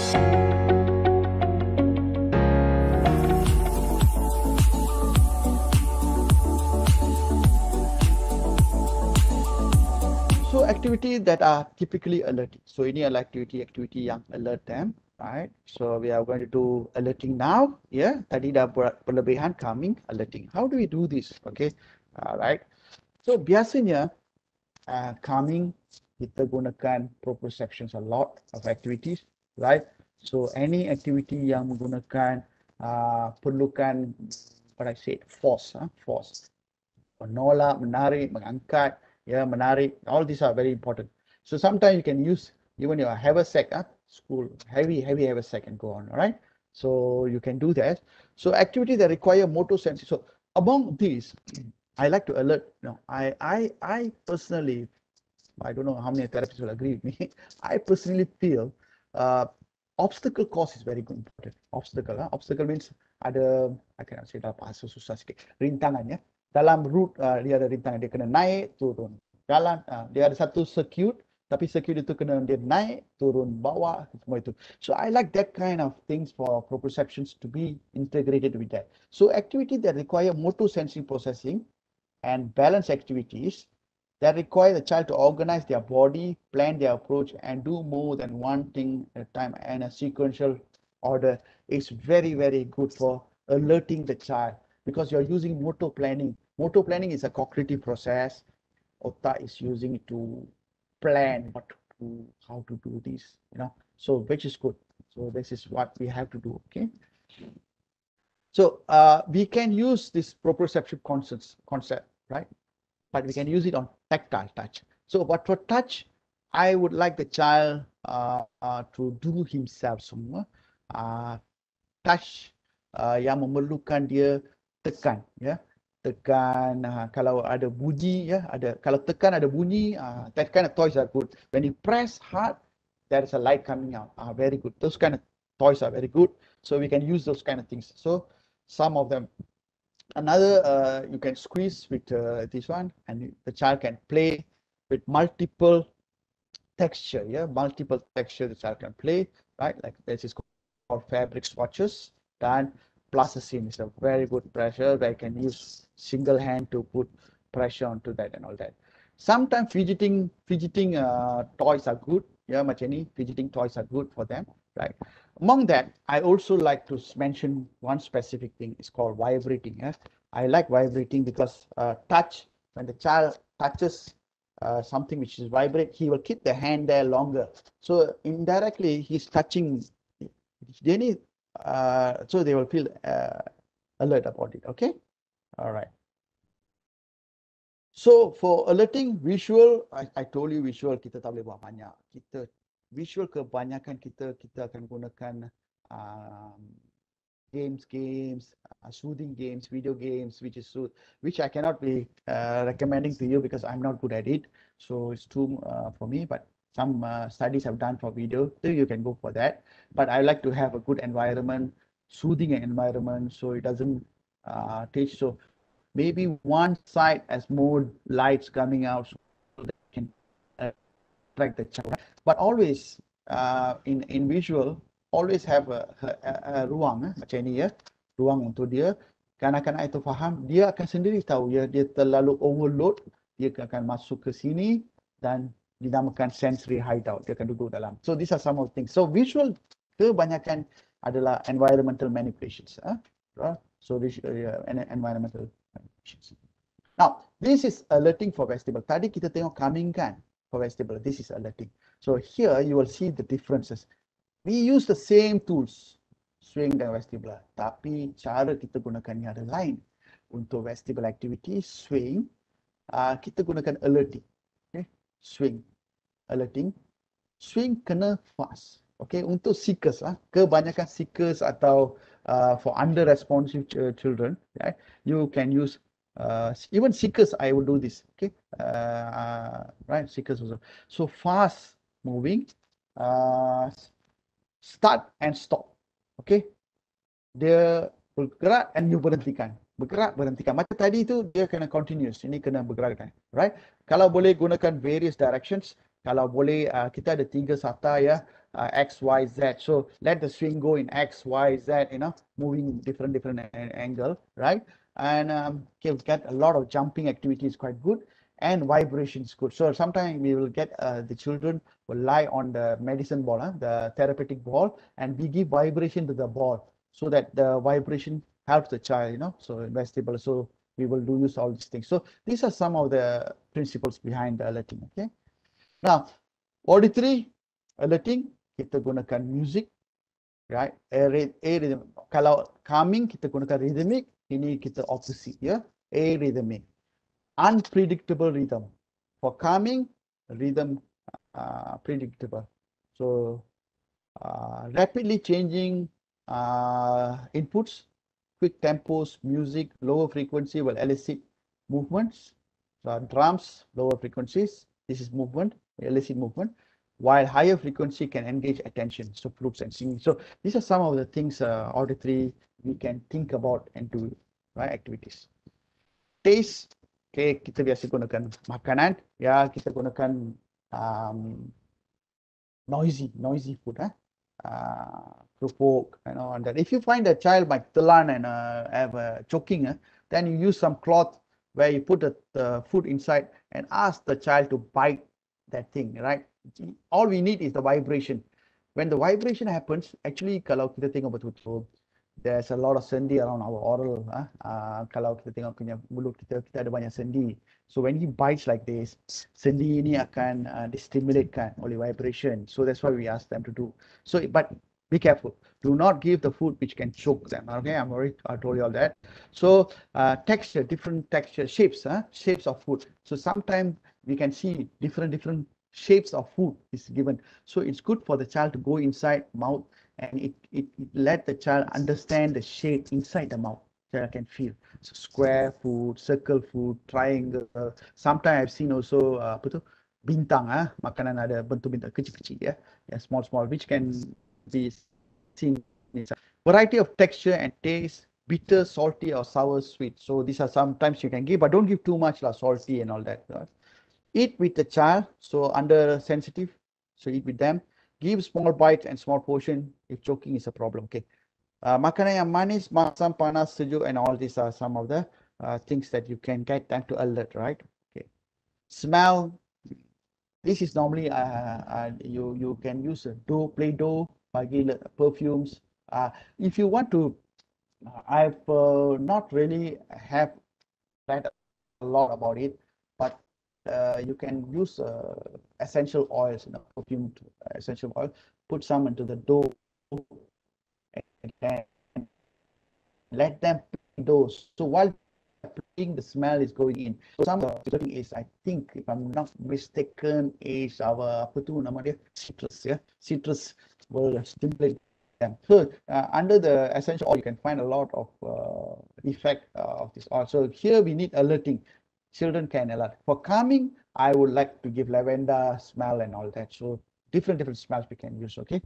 So activities that are typically alerting. So ini adalah activity yang alert them, right? So we are going to do alerting now. Yeah, tadi dah buat perlebihan calming, alerting. How do we do this? Okay, right. So biasanya calming kita gunakan proprioceptions a lot of activities, right? So any activity yang menggunakan perlukan what I said force, force, menolak, menarik, mengangkat, yeah, menarik. All these are very important. So sometimes you can use even your haversack, school heavy haversack can go on. All right. So you can do that. So activities that require motor sensing. So among these, I like to alert. You know, I personally, I don't know how many therapists will agree with me. I personally feel obstacle course is very important. Obstacle means ada, I cannot say dalam bahasa susah sikit, rintangan ya. Dalam route dia ada rintangan, dia kena naik, turun. Jalan, dia ada satu circuit, tapi circuit itu kena dia naik, turun, bawah, semua itu. So I like that kind of things for proprioceptions to be integrated with that. So activities that require motor sensing processing and balance activities that require the child to organize their body, plan their approach, and do more than one thing at a time and a sequential order is very, very good for alerting the child because you're using motor planning. Motor planning is a cognitive process. Otak is using it to plan what to do, how to do this, you know, so which is good. So this is what we have to do, okay? So we can use this proprioceptive concept, right? But we can use it on tactile touch. So but for touch, I would like the child to do himself semua. Touch yang memerlukan dia tekan, ya. Tekan, kalau ada bunyi, ya, kalau tekan ada bunyi, that kind of toys are good. When you press hard, there is a light coming out. Very good. Those kind of toys are very good. So we can use those kind of things. So some of them. Another, you can squeeze with this one, and the child can play with multiple texture. Yeah, multiple texture the child can play, right? Like this is called fabric swatches. Then plasticine is a very good pressure where I can use single hand to put pressure onto that and all that. Sometimes fidgeting toys are good. Yeah, macam ni, fidgeting toys are good for them, right? Among that, I also like to mention one specific thing. It's called vibrating. Yeah? I like vibrating because touch, when the child touches something which is vibrate, he will keep the hand there longer. So indirectly, he's touching. They need, so they will feel alert about it. Okay, all right. So for alerting visual, I told you visual kita tak boleh buat banyak. Kita visual kebanyakan kita akan gunakan games, soothing games, video games, which I cannot be recommending to you because I'm not good at it. So it's too for me. But some studies have done for video, so you can go for that. But I like to have a good environment, soothing environment, so it doesn't teach. So maybe one side has more lights coming out so that can attract the child. But always in visual, always have a ruang macam ni ya, ruang untuk dia. Kanak-kanak itu faham, dia akan sendiri tahu ya, dia terlalu overload, dia akan masuk ke sini dan dinamakan sensory hideout, dia akan duduk dalam. So these are some of the things. So visual kebanyakan adalah environmental manipulations. So this environmental. Now, this is alerting for vestibular. Tadi kita tengok calming kan for vestibular. This is alerting. So here you will see the differences. We use the same tools, swing dan vestibular, tapi cara kita gunakannya ada lain. Untuk vestibular activity, swing, kita gunakan alerting. Okay? Swing, alerting. Swing kena fast. Okay, untuk seekers kebanyakan seekers atau for under responsive children, right? You can use even seekers. I will do this. Okay, right? Seekers also. So fast moving, start and stop. Okay, dia bergerak and you berhentikan. Bergerak, berhentikan. Macam tadi tu dia kena continuous. Ini kena bergerakkan, right? Kalau boleh gunakan various directions. Kalau boleh kita ada 3 SATA ya. X, Y, Z. So let the swing go in X, Y, Z, moving different angle, right? And get a lot of jumping activity is quite good, and vibration is good. So sometimes we will get the children will lie on the medicine ball, the therapeutic ball, and we give vibration to the ball so that the vibration helps the child, so vestibular. So we will do use all these things. So these are some of the principles behind the alerting. Okay. Now, auditory alerting kita gunakan music, right? Rhythm. Kalau calming kita gunakan rhythmic, ini kita opposite, ya. Arrhythmic. Unpredictable rhythm. For calming, rhythm predictable. So rapidly changing inputs, quick tempos, music, lower frequency will elicit movements. So drums, lower frequencies, this is movement, elicit movement, while higher frequency can engage attention, so flutes and singing. So these are some of the things auditory we can think about and do, right, activities. Taste, okay, kita biasa gunakan makanan, ya, kita gunakan noisy food, provoke, and that. If you find a child might telan and have choking, then you use some cloth where you put the food inside and ask the child to bite that thing, right? All we need is the vibration. When the vibration happens, actually, kalau kita tengok betul-betul, there's a lot of sendi around our oral. Kalau kita tengok punya mulut kita ada banyak sendi. So when he bites like this, sendi ini akan distimulatekan oleh vibration. So that's why we ask them to do. So, but be careful. Do not give the food which can choke them. Okay, I told you all that. So texture, different texture, shapes of food. So sometimes we can see different shapes of food is given. So it's good for the child to go inside mouth, and it let the child understand the shape inside the mouth. Child can feel. So square food, circle food, triangle. Sometimes I've seen also apa tu, bintang, makanan ada bentuk bintang kecil-kecil, ya, small, which can be seen. Variety of texture and taste, bitter, salty, or sour, sweet. So these are sometimes you can give, but don't give too much salty and all that. Eat with the child, so under sensitive, so eat with them. Give small bites and small portion if choking is a problem. Okay. Makanan yang manis, masam, panas, sejuk, and all these are some of the things that you can get them to alert, right? Okay. Smell. This is normally you can use a play dough, perfumes. If you want to, I've not really have read a lot about it, but you can use essential oils, perfume essential oil, put some into the dough and let them play dough. So while playing, the smell is going in. So some of the thing is, I think, if I'm not mistaken, is our apa tu nama dia, citrus, yeah, citrus will stimulate them. So under the essential oil, you can find a lot of effect of this oil. So here we need alerting. Children can alert. For calming, I would like to give lavender smell and all that. So different smells we can use. Okay.